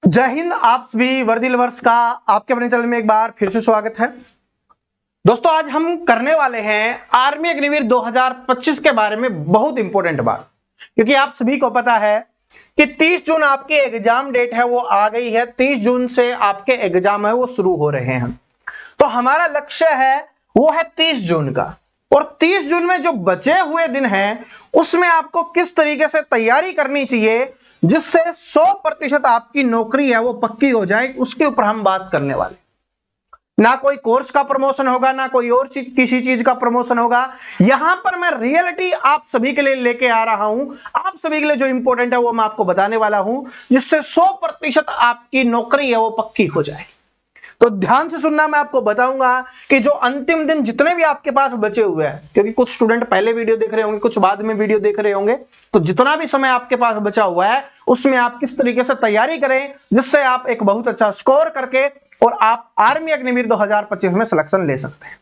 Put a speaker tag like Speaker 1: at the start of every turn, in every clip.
Speaker 1: जय हिंद। आप सभी वर्दी लवर्स का आपके अपने चैनल में एक बार फिर से स्वागत है। दोस्तों, आज हम करने वाले हैं आर्मी अग्निवीर 2025 के बारे में बहुत इंपॉर्टेंट बात, क्योंकि आप सभी को पता है कि 30 जून आपकी एग्जाम डेट है वो आ गई है। 30 जून से आपके एग्जाम है वो शुरू हो रहे हैं। तो हमारा लक्ष्य है वो है 30 जून का, और 30 जून में जो बचे हुए दिन हैं उसमें आपको किस तरीके से तैयारी करनी चाहिए जिससे 100% आपकी नौकरी है वो पक्की हो जाए, उसके ऊपर हम बात करने वाले। ना कोई कोर्स का प्रमोशन होगा, ना कोई और किसी चीज का प्रमोशन होगा। यहां पर मैं रियलिटी आप सभी के लिए लेके आ रहा हूं। आप सभी के लिए जो इंपॉर्टेंट है वो मैं आपको बताने वाला हूं, जिससे 100% आपकी नौकरी है वो पक्की हो जाए। तो ध्यान से सुनना, मैं आपको बताऊंगा कि जो अंतिम दिन जितने भी आपके पास बचे हुए हैं, क्योंकि कुछ स्टूडेंट पहले वीडियो देख रहे होंगे, कुछ बाद में वीडियो देख रहे होंगे, तो जितना भी समय आपके पास बचा हुआ है उसमें आप किस तरीके से तैयारी करें जिससे आप एक बहुत अच्छा स्कोर करके और आप आर्मी अग्निवीर 2025 में सिलेक्शन ले सकते हैं।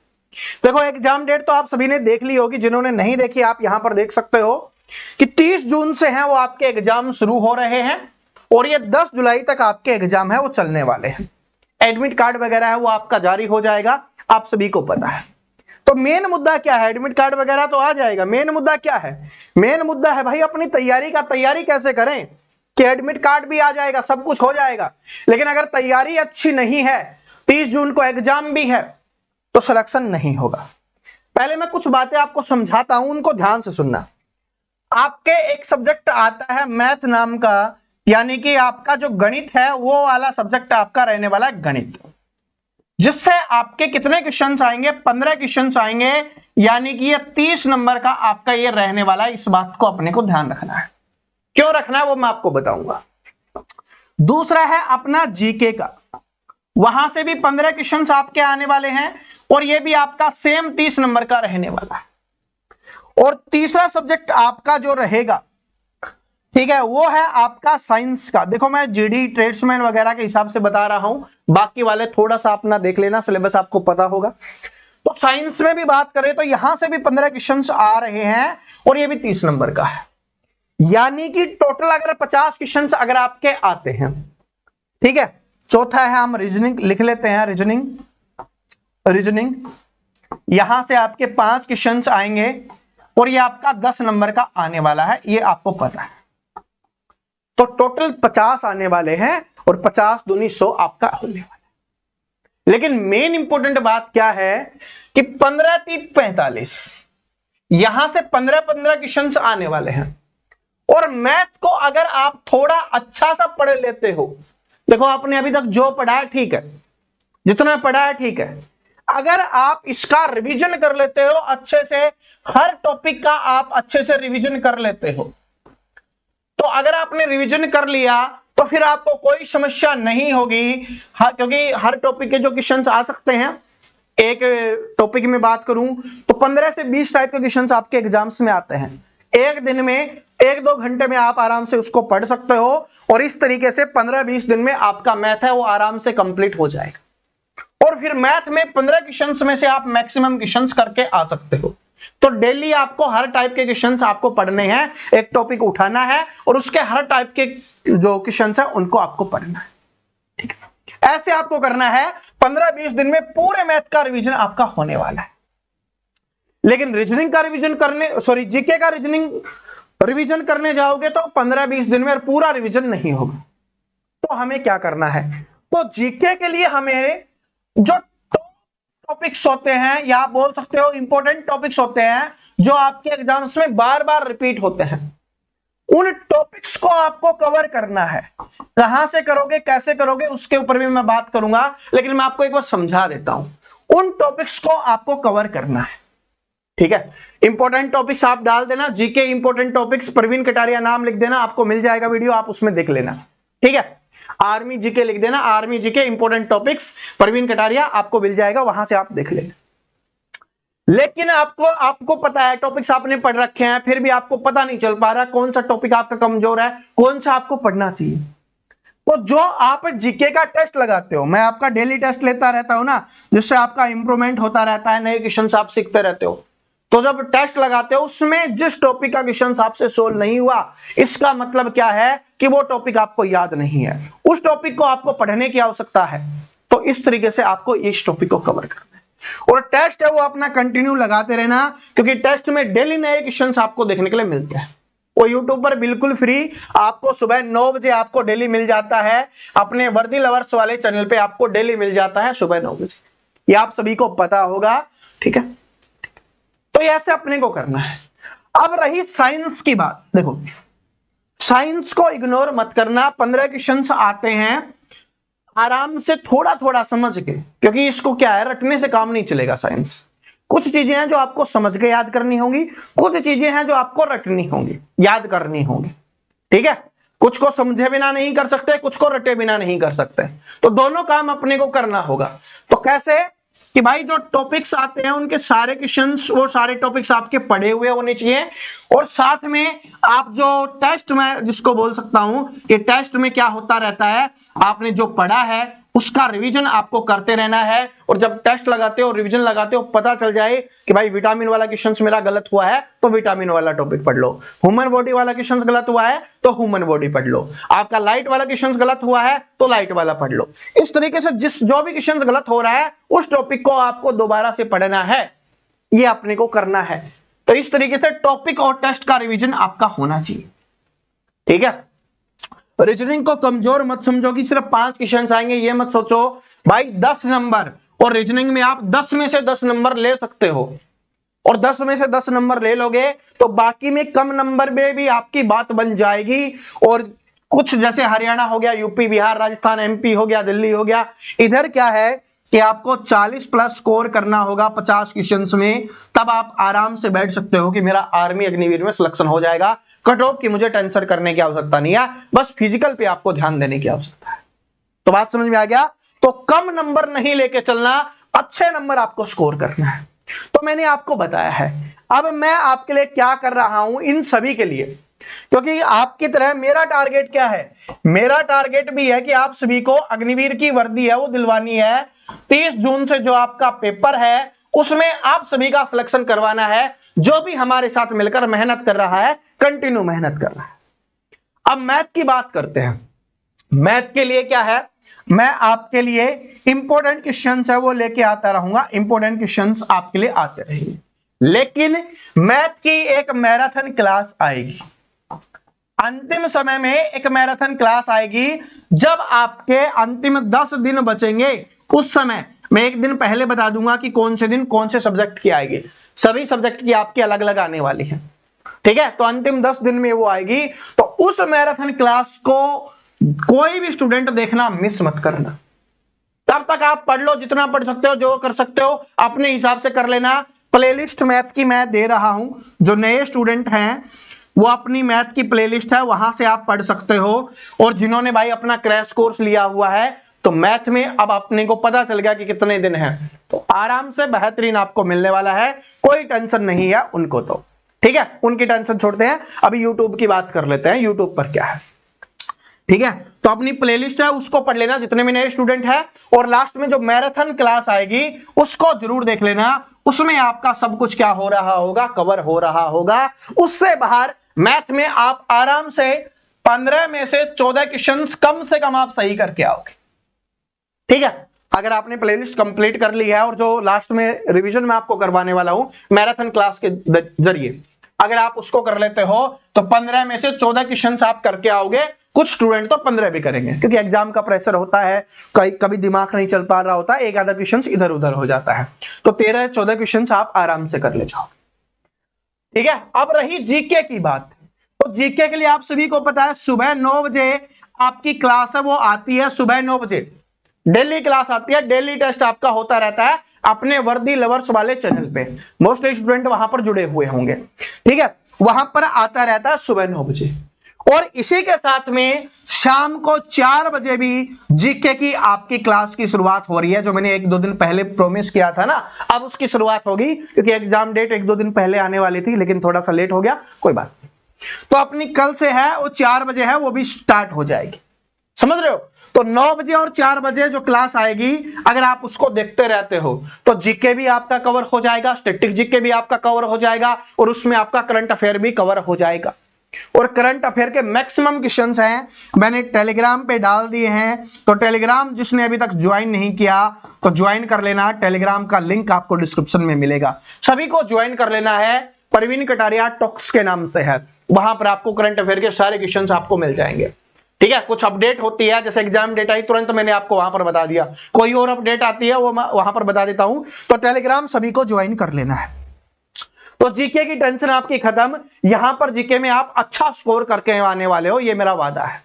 Speaker 1: देखो, एग्जाम डेट तो आप सभी ने देख ली होगी। जिन्होंने नहीं देखी आप यहां पर देख सकते हो कि 30 जून से है वो आपके एग्जाम शुरू हो रहे हैं, और ये 10 जुलाई तक आपके एग्जाम है वो चलने वाले हैं। एडमिट कार्ड वगैरह है वो आपका जारी हो जाएगा, आप सभी को पता है। तो मेन मुद्दा क्या है? एडमिट कार्ड वगैरह तो आ जाएगा। मेन मुद्दा क्या है? मेन मुद्दा है भाई अपनी तैयारी का। तैयारी कैसे करें कि एडमिट कार्ड भी आ जाएगा, सब कुछ हो जाएगा, लेकिन अगर तैयारी अच्छी नहीं है, 30 जून को एग्जाम भी है, तो सिलेक्शन नहीं होगा। पहले मैं कुछ बातें आपको समझाता हूं, उनको ध्यान से सुनना। आपके एक सब्जेक्ट आता है मैथ नाम का, यानी कि आपका जो गणित है वो वाला सब्जेक्ट आपका रहने वाला है गणित, जिससे आपके कितने क्वेश्चंस आएंगे? 15 क्वेश्चंस आएंगे, यानी कि ये 30 नंबर का आपका ये रहने वाला है। इस बात को अपने को ध्यान रखना है। क्यों रखना है वो मैं आपको बताऊंगा। दूसरा है अपना जीके का, वहां से भी 15 क्वेश्चंस आपके आने वाले हैं, और ये भी आपका सेम 30 नंबर का रहने वाला है। और तीसरा सब्जेक्ट आपका जो रहेगा, ठीक है, वो है आपका साइंस का। देखो, मैं जीडी ट्रेड्समैन वगैरह के हिसाब से बता रहा हूं, बाकी वाले थोड़ा सा अपना देख लेना, सिलेबस आपको पता होगा। तो साइंस में भी बात करें तो यहां से भी 15 क्वेश्चंस आ रहे हैं, और ये भी 30 नंबर का है, यानी कि टोटल अगर 50 क्वेश्चंस अगर आपके आते हैं, ठीक है। चौथा है, हम रीजनिंग लिख लेते हैं। रीजनिंग यहां से आपके 5 क्वेश्चंस आएंगे, और ये आपका 10 नंबर का आने वाला है, ये आपको पता है। तो टोटल 50 आने वाले हैं, और 50 दूनी 100 आपका होने वाला है। लेकिन मेन इंपॉर्टेंट बात क्या है कि 15 3 45 यहां से 15 क्वेश्चंस आने वाले हैं। और मैथ को अगर आप थोड़ा अच्छा सा पढ़ लेते हो, देखो आपने अभी तक जो पढ़ा है ठीक है, जितना पढ़ा है ठीक है, अगर आप इसका रिवीजन कर लेते हो अच्छे से, हर टॉपिक का आप अच्छे से रिवीजन कर लेते हो, तो अगर आपने रिवीजन कर लिया तो फिर आपको कोई समस्या नहीं होगी। क्योंकि हर टॉपिक के जो क्वेश्चंस आ सकते हैं, एक टॉपिक में बात करूं तो 15 से 20 टाइप के क्वेश्चंस आपके एग्जाम्स में आते हैं। एक दिन में 1-2 घंटे में आप आराम से उसको पढ़ सकते हो, और इस तरीके से 15-20 दिन में आपका मैथ है वो आराम से कंप्लीट हो जाएगा। और फिर मैथ में 15 क्वेश्चंस में से आप मैक्सिमम क्वेश्चंस करके आ सकते हो। तो डेली आपको हर टाइप के क्वेश्चंस आपको पढ़ने हैं, एक टॉपिक उठाना है और उसके हर टाइप के जो क्वेश्चंस है उनको आपको पढ़ना है, ठीक है। ऐसे आपको करना है, 15-20 दिन में पूरे मैथ का रिवीजन आपका होने वाला है। लेकिन रीजनिंग का रिवीजन करने, सॉरी जीके का रिवीजन करने जाओगे तो 15-20 दिन में पूरा रिवीजन नहीं होगा। तो हमें क्या करना है? तो जीके के लिए हमें जो टॉपिक्स होते हैं, या आप बोल सकते हो इंपॉर्टेंट टॉपिक्स होते हैं, जो आपके एग्जाम्स में बार बार रिपीट होते हैं, उन टॉपिक्स को आपको कवर करना है। कहां से करोगे, कैसे करोगे, उसके ऊपर भी मैं बात करूंगा, लेकिन मैं आपको एक बार समझा देता हूं। उन टॉपिक्स को आपको कवर करना है, ठीक है। इंपॉर्टेंट टॉपिक्स आप डाल देना, GK important topics, Praveen Kataria नाम लिख देना, आपको मिल जाएगा वीडियो, आप उसमें देख लेना, ठीक है। आर्मी जीके लिख देना, army GK important topics Praveen Kataria, आपको मिल जाएगा, वहां से आप देख लेना। लेकिन आपको पता है टॉपिक्स आपने पढ़ रखे हैं, फिर भी आपको पता नहीं चल पा रहा कौन सा टॉपिक आपका कमजोर है, कौन सा आपको पढ़ना चाहिए। तो जो आप जीके का टेस्ट लगाते हो, मैं आपका डेली टेस्ट लेता रहता हूं ना, जिससे आपका इंप्रूवमेंट होता रहता है, नए क्वेश्चन आप सीखते रहते हो। तो जब टेस्ट लगाते हो उसमें जिस टॉपिक का क्वेश्चन आपसे सोल्व नहीं हुआ, इसका मतलब क्या है कि वो टॉपिक आपको याद नहीं है, उस टॉपिक को आपको पढ़ने की आवश्यकता है। तो इस तरीके से आपको इस टॉपिक को कवर करना है। और टेस्ट है वो अपना कंटिन्यू लगाते रहना, क्योंकि टेस्ट में डेली नए क्वेश्चन आपको देखने के लिए मिलते हैं। वो यूट्यूब पर बिल्कुल फ्री आपको सुबह 9 बजे आपको डेली मिल जाता है, अपने वर्दी लवर्स वाले चैनल पे आपको डेली मिल जाता है सुबह 9 बजे, ये आप सभी को पता होगा। ठीक है, तो ऐसे अपने को करना है। अब रही साइंस की बात, देखो साइंस को इग्नोर मत करना, 15 क्वेश्चंस आते हैं, आराम से थोड़ा थोड़ा समझ के, क्योंकि इसको क्या है रटने से काम नहीं चलेगा। साइंस कुछ चीजें हैं जो आपको समझ के याद करनी होंगी, कुछ चीजें हैं जो आपको रटनी होंगी, याद करनी होंगी। ठीक है, कुछ को समझे बिना नहीं कर सकते, कुछ को रटे बिना नहीं कर सकते, तो दोनों काम अपने को करना होगा। तो कैसे कि भाई जो टॉपिक्स आते हैं उनके सारे क्वेश्चंस, वो सारे टॉपिक्स आपके पढ़े हुए होने चाहिए, और साथ में आप जो टेस्ट में जिसको बोल सकता हूं कि टेस्ट में क्या होता रहता है, आपने जो पढ़ा है उसका रिवीजन आपको करते रहना है। और जब टेस्ट लगाते हो रिवीजन लगाते हो पता चल जाए कि भाई विटामिन वाला क्वेश्चन मेरा गलत हुआ है तो विटामिन वाला टॉपिक पढ़ लो, ह्यूमन बॉडी वाला क्वेश्चन गलत हुआ है तो ह्यूमन बॉडी पढ़ लो, आपका लाइट वाला क्वेश्चन गलत हुआ है तो लाइट वाला पढ़ लो। इस तरीके से जो भी क्वेश्चन गलत हो रहा है उस टॉपिक को आपको दोबारा से पढ़ना है, ये अपने को करना है। तो इस तरीके से टॉपिक और टेस्ट का रिवीजन आपका होना चाहिए। ठीक है, रीजनिंग को कमजोर मत समझो कि सिर्फ 5 क्वेश्चन आएंगे, ये मत सोचो भाई 10 नंबर, और रीजनिंग में आप 10 में से 10 नंबर ले सकते हो, और 10 में से 10 नंबर ले लोगे तो बाकी में कम नंबर में भी आपकी बात बन जाएगी। और कुछ जैसे हरियाणा हो गया, यूपी बिहार राजस्थान एमपी हो गया, दिल्ली हो गया, इधर क्या है कि आपको 40 प्लस स्कोर करना होगा 50 क्वेश्चंस में, तब आप आराम से बैठ सकते हो कि मेरा आर्मी अग्निवीर में सिलेक्शन हो जाएगा। कट ऑफ की मुझे टेंशन करने की आवश्यकता नहीं है, बस फिजिकल पे आपको ध्यान देने की आवश्यकता है। तो बात समझ में आ गया? तो कम नंबर नहीं लेके चलना, अच्छे नंबर आपको स्कोर करना है। तो मैंने आपको बताया है, अब मैं आपके लिए क्या कर रहा हूं इन सभी के लिए, क्योंकि आपकी तरह मेरा टारगेट क्या है, मेरा टारगेट भी है कि आप सभी को अग्निवीर की वर्दी है वो दिलवानी है। 30 जून से जो आपका पेपर है उसमें आप सभी का सिलेक्शन करवाना है। जो भी हमारे साथ मिलकर मेहनत कर रहा है कंटिन्यू मेहनत कर रहा है। अब मैथ की बात करते हैं। मैथ के लिए क्या है, मैं आपके लिए इंपॉर्टेंट क्वेश्चंस है वो लेके आता रहूंगा, इंपॉर्टेंट क्वेश्चंस आपके लिए आते रहेंगे। लेकिन मैथ की एक मैराथन क्लास आएगी, अंतिम समय में एक मैराथन क्लास आएगी, जब आपके अंतिम 10 दिन बचेंगे उस समय मैं एक दिन पहले बता दूंगा कि कौन से दिन कौन से सब्जेक्ट की आएगी। सभी सब्जेक्ट की आपकी अलग अलग आने वाली है। ठीक है, तो अंतिम 10 दिन में वो आएगी। तो उस मैराथन क्लास को कोई भी स्टूडेंट देखना मिस मत करना। तब तक आप पढ़ लो, जितना पढ़ सकते हो, जो कर सकते हो अपने हिसाब से कर लेना। प्लेलिस्ट मैथ की मैं दे रहा हूं, जो नए स्टूडेंट हैं वो अपनी मैथ की प्लेलिस्ट है, वहां से आप पढ़ सकते हो। और जिन्होंने भाई अपना क्रैश कोर्स लिया हुआ है तो मैथ में अब अपने को पता चल गया कि कितने दिन है, तो आराम से बेहतरीन आपको मिलने वाला है, कोई टेंशन नहीं है उनको। तो ठीक है, उनकी टेंशन छोड़ते हैं, अभी यूट्यूब की बात कर लेते हैं। यूट्यूब पर क्या है, ठीक है, तो अपनी प्लेलिस्ट है उसको पढ़ लेना जितने भी नए स्टूडेंट है, और लास्ट में जो मैराथन क्लास आएगी उसको जरूर देख लेना। उसमें आपका सब कुछ क्या हो रहा होगा, कवर हो रहा होगा। उससे बाहर मैथ में आप आराम से 15 में से 14 क्वेश्चन कम से कम आप सही करके आओगे। ठीक है, अगर आपने प्लेलिस्ट कंप्लीट कर ली है, और जो लास्ट में रिवीजन में आपको करवाने वाला हूं मैराथन क्लास के जरिए, अगर आप उसको कर लेते हो तो 15 में से 14 क्वेश्चन आप करके आओगे। कुछ स्टूडेंट तो 15 भी करेंगे, क्योंकि एग्जाम का प्रेशर होता है, कभी दिमाग नहीं चल पा रहा होता, एक आधा क्वेश्चन इधर उधर हो जाता है। तो 13-14 क्वेश्चन आप आराम से कर ले जाओ। ठीक है, अब रही जीके की बात। तो जीके के लिए आप सभी को पता है सुबह 9 बजे आपकी क्लास है वो आती है, सुबह 9 बजे डेली क्लास आती है। डेली टेस्ट आपका होता रहता है अपने वर्दी लवर्स वाले चैनल पे, मोस्टली स्टूडेंट वहां पर जुड़े हुए होंगे। ठीक है, वहां पर आता रहता है सुबह 9 बजे। और इसी के साथ में शाम को 4 बजे भी जीके की आपकी क्लास की शुरुआत हो रही है, जो मैंने 1-2 दिन पहले प्रॉमिस किया था ना, अब उसकी शुरुआत होगी, क्योंकि एग्जाम डेट 1-2 दिन पहले आने वाली थी लेकिन थोड़ा सा लेट हो गया, कोई बात नहीं। तो अपनी कल से है वो 4 बजे है, वो भी स्टार्ट हो जाएगी। समझ रहे हो? तो 9 बजे और 4 बजे जो क्लास आएगी, अगर आप उसको देखते रहते हो तो जीके भी आपका कवर हो जाएगा, स्टैटिक जीके भी आपका कवर हो जाएगा, और उसमें आपका करंट अफेयर भी कवर हो जाएगा। और करंट अफेयर के मैक्सिमम क्वेश्चंस हैं, मैंने टेलीग्राम पे डाल दिए हैं, तो टेलीग्राम जिसने अभी तक ज्वाइन नहीं किया तो ज्वाइन कर लेना। टेलीग्राम का लिंक आपको डिस्क्रिप्शन में मिलेगा, सभी को ज्वाइन कर लेना है। परवीन कटारिया टॉक्स के नाम से है, वहां पर आपको करंट अफेयर के सारे क्वेश्चंस आपको मिल जाएंगे। ठीक है, कुछ अपडेट होती है, जैसे एग्जाम डेट आई तुरंत मैंने आपको वहां पर बता दिया, कोई और अपडेट आती है वो मैं वहां पर बता देता हूं। तो टेलीग्राम सभी को ज्वाइन कर लेना है। तो जीके की टेंशन आपकी खत्म, यहां पर जीके में आप अच्छा स्कोर करके आने वाले हो, ये मेरा वादा है।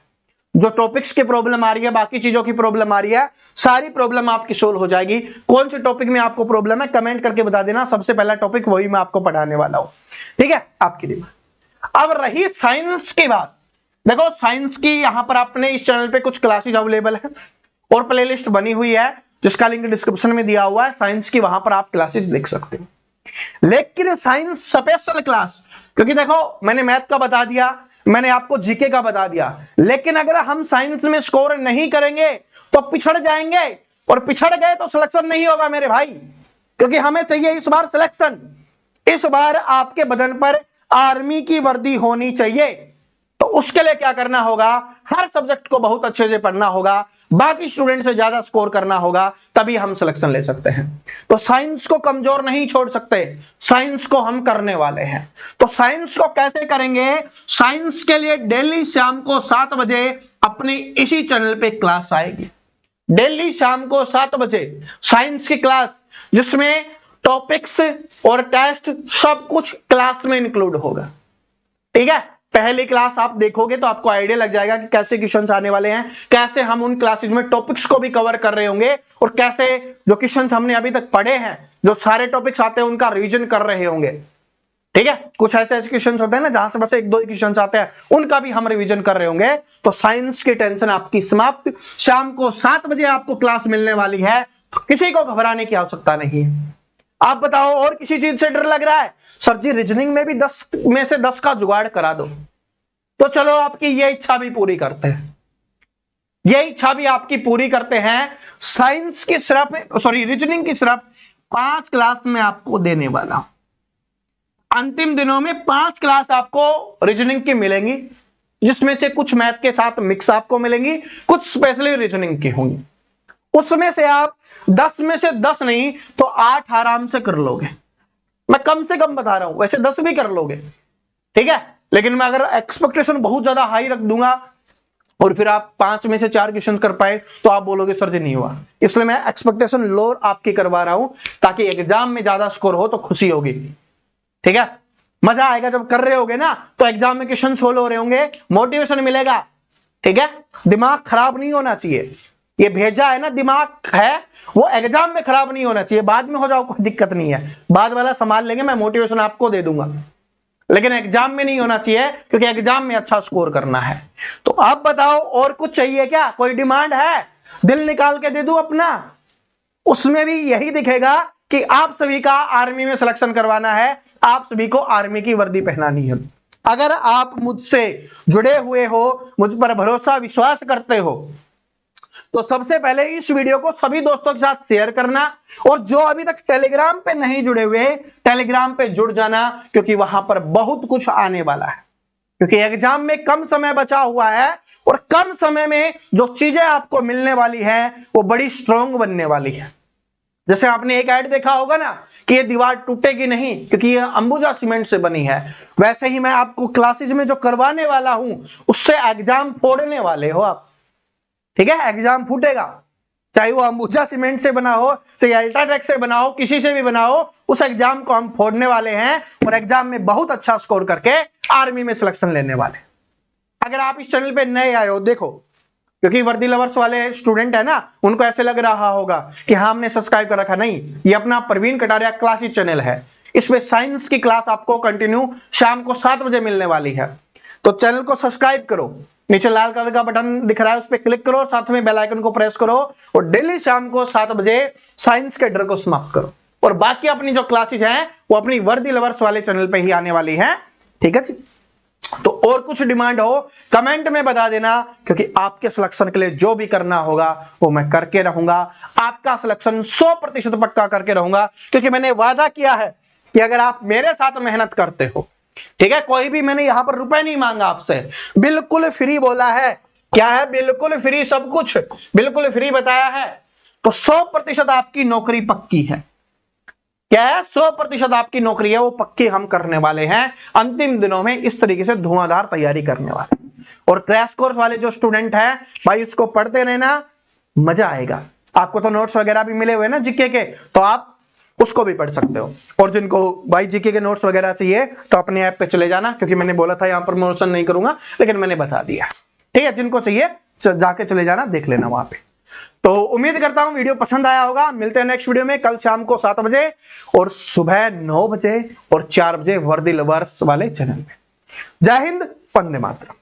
Speaker 1: जो टॉपिक्स की प्रॉब्लम आ रही है, बाकी चीजों की प्रॉब्लम आ रही है, सारी प्रॉब्लम आपकी सोल्व हो जाएगी। कौन से टॉपिक में आपको प्रॉब्लम है कमेंट करके बता देना, सबसे पहला टॉपिक वही मैं आपको पढ़ाने वाला हूं। ठीक है, आपके लिए। अब रही साइंस की बात, देखो साइंस की यहां पर आपने इस चैनल पे कुछ क्लासेस अवेलेबल है और प्लेलिस्ट बनी हुई है, जिसका लिंक डिस्क्रिप्शन में दिया हुआ है। साइंस की वहां पर आप क्लासेस देख सकते हो। लेकिन साइंस स्पेशल क्लास, क्योंकि देखो मैंने मैथ का बता दिया, मैंने आपको जीके का बता दिया, लेकिन अगर हम साइंस में स्कोर नहीं करेंगे तो पिछड़ जाएंगे, और पिछड़ गए तो सिलेक्शन नहीं होगा मेरे भाई, क्योंकि हमें चाहिए इस बार सिलेक्शन। इस बार आपके बदन पर आर्मी की वर्दी होनी चाहिए, तो उसके लिए क्या करना होगा, हर सब्जेक्ट को बहुत अच्छे से पढ़ना होगा, बाकी स्टूडेंट से ज्यादा स्कोर करना होगा, तभी हम सिलेक्शन ले सकते हैं। तो साइंस को कमजोर नहीं छोड़ सकते, साइंस को हम करने वाले हैं। तो साइंस को कैसे करेंगे, साइंस के लिए डेली शाम को 7 बजे अपनी इसी चैनल पे क्लास आएगी। डेली शाम को 7 बजे साइंस की क्लास, जिसमें टॉपिक्स और टेस्ट सब कुछ क्लास में इंक्लूड होगा। ठीक है, पहली क्लास आप देखोगे तो आपको आइडिया लग जाएगा कि कैसे क्वेश्चंस आने वाले हैं, कैसे हम उन क्लासेस में टॉपिक्स को भी कवर कर रहे होंगे, और कैसे जो क्वेश्चंस हमने अभी तक पढ़े हैं, जो सारे टॉपिक्स आते हैं उनका रिवीजन कर रहे होंगे। ठीक है, कुछ ऐसे क्वेश्चंस होते हैं ना जहां से बस 1-2 क्वेश्चंस आते हैं, उनका भी हम रिवीजन कर रहे होंगे। तो साइंस की टेंशन आपकी समाप्त। शाम को 7 बजे आपको क्लास मिलने वाली है, तो किसी को घबराने की आवश्यकता नहीं है। आप बताओ और किसी चीज से डर लग रहा है? सर जी रीजनिंग में भी 10 में से 10 का जुगाड़ करा दो, तो चलो आपकी ये इच्छा भी पूरी करते हैं, ये इच्छा भी आपकी पूरी करते हैं। साइंस की सिर्फ रीजनिंग की सिर्फ 5 क्लास में आपको देने वाला हूं। अंतिम दिनों में 5 क्लास आपको रीजनिंग की मिलेंगी, जिसमें से कुछ मैथ के साथ मिक्स आपको मिलेंगी, कुछ स्पेशली रीजनिंग की होंगी। उसमें से आप 10 में से 10 नहीं तो 8 आराम से कर लोगे, मैं कम से कम बता रहा हूं, वैसे 10 भी कर लोगे। ठीक है, लेकिन मैं अगर एक्सपेक्टेशन बहुत ज्यादा हाई रख दूंगा और फिर आप 5 में से 4 क्वेश्चन कर पाए तो आप बोलोगे सर जी नहीं हुआ, इसलिए मैं एक्सपेक्टेशन लो आपकी करवा रहा हूं, ताकि एग्जाम में ज्यादा स्कोर हो तो खुशी होगी। ठीक है, मजा आएगा जब कर रहे होगे ना, तो एग्जाम में क्वेश्चन सोल्व हो रहे होंगे, मोटिवेशन मिलेगा। ठीक है, दिमाग खराब नहीं होना चाहिए, ये भेजा है ना दिमाग है, वो एग्जाम में खराब नहीं होना चाहिए। बाद में हो जाओ कोई दिक्कत नहीं है, बाद वाला संभाल लेंगे, मैं मोटिवेशन आपको दे दूंगा, लेकिन एग्जाम में नहीं होना चाहिए, क्योंकि एग्जाम में अच्छा स्कोर करना है। तो आप बताओ और कुछ चाहिए क्या, कोई डिमांड है, दिल निकाल के दे दूं अपना? उसमें भी यही दिखेगा कि आप सभी का आर्मी में सिलेक्शन करवाना है, आप सभी को आर्मी की वर्दी पहनानी है। अगर आप मुझसे जुड़े हुए हो, मुझ पर भरोसा विश्वास करते हो, तो सबसे पहले इस वीडियो को सभी दोस्तों के साथ शेयर करना, और जो अभी तक टेलीग्राम पे नहीं जुड़े हुए, टेलीग्राम पे जुड़ जाना, क्योंकि वहां पर बहुत कुछ आने वाला है। क्योंकि एग्जाम में कम समय बचा हुआ है, और कम समय में जो चीजें आपको मिलने वाली है वो बड़ी स्ट्रांग बनने वाली है। जैसे आपने एक ऐड देखा होगा ना कि ये दीवार टूटेगी नहीं क्योंकि ये अंबुजा सीमेंट से बनी है, वैसे ही मैं आपको क्लासेस में जो करवाने वाला हूं उससे एग्जाम फोड़ने वाले हो आप। ठीक है, एग्जाम फूटेगा, चाहे वो अंबुजा सीमेंट से बना हो, चाहे अल्ट्राटेक से बना हो, किसी से भी बना हो, उस एग्जाम को हम फोड़ने वाले हैं, और एग्जाम में बहुत अच्छा स्कोर करके आर्मी में सिलेक्शन लेने वाले। अगर आप इस चैनल पे नए आए हो, देखो क्योंकि वर्दी लवर्स वाले स्टूडेंट है ना, उनको ऐसे लग रहा होगा कि हाँ हमने सब्सक्राइब कर रखा, नहीं, ये अपना प्रवीण कटारिया क्लासेस चैनल है, इसमें साइंस की क्लास आपको कंटिन्यू शाम को 7 बजे मिलने वाली है। तो चैनल को सब्सक्राइब करो, नीचे लाल कलर का बटन दिख रहा है उस पर क्लिक करो, साथ में बेल आइकन को प्रेस करो, और डेली शाम को 7 बजे साइंस के डर को समाप्त करो। और बाकी अपनी जो क्लासेज हैं वो अपनी वर्दी लवर्स वाले चैनल पे ही आने वाली है। ठीक है जी, तो और कुछ डिमांड हो कमेंट में बता देना, क्योंकि आपके सिलेक्शन के लिए जो भी करना होगा वो मैं करके रहूंगा। आपका सिलेक्शन 100% पक्का करके रहूंगा, क्योंकि मैंने वादा किया है कि अगर आप मेरे साथ मेहनत करते हो, ठीक है, कोई भी मैंने यहां पर रुपए नहीं मांगा आपसे, बिल्कुल फ्री बोला है। क्या है? बिल्कुल फ्री, सब कुछ बिल्कुल फ्री बताया है। तो 100% आपकी नौकरी पक्की है। क्या है? 100% आपकी नौकरी है वो पक्की हम करने वाले हैं। अंतिम दिनों में इस तरीके से धुआंधार तैयारी करने वाले। और क्रैश कोर्स वाले जो स्टूडेंट हैं भाई, इसको पढ़ते रहना, मजा आएगा। आपको तो नोट्स वगैरह भी मिले हुए ना जीके के, तो आप उसको भी पढ़ सकते हो। और जिनको भाई जीके के नोट्स वगैरह चाहिए तो अपने ऐप पे चले जाना, क्योंकि मैंने बोला था यहां पर प्रमोशन नहीं करूंगा, लेकिन मैंने बता दिया। ठीक है, जिनको चाहिए जाके चले जाना, देख लेना वहां पे। तो उम्मीद करता हूं वीडियो पसंद आया होगा। मिलते हैं नेक्स्ट वीडियो में कल शाम को 7 बजे और सुबह 9 बजे और 4 बजे वर्दी लवर्स वाले चैनल में। जय हिंद, वंदे मातरम।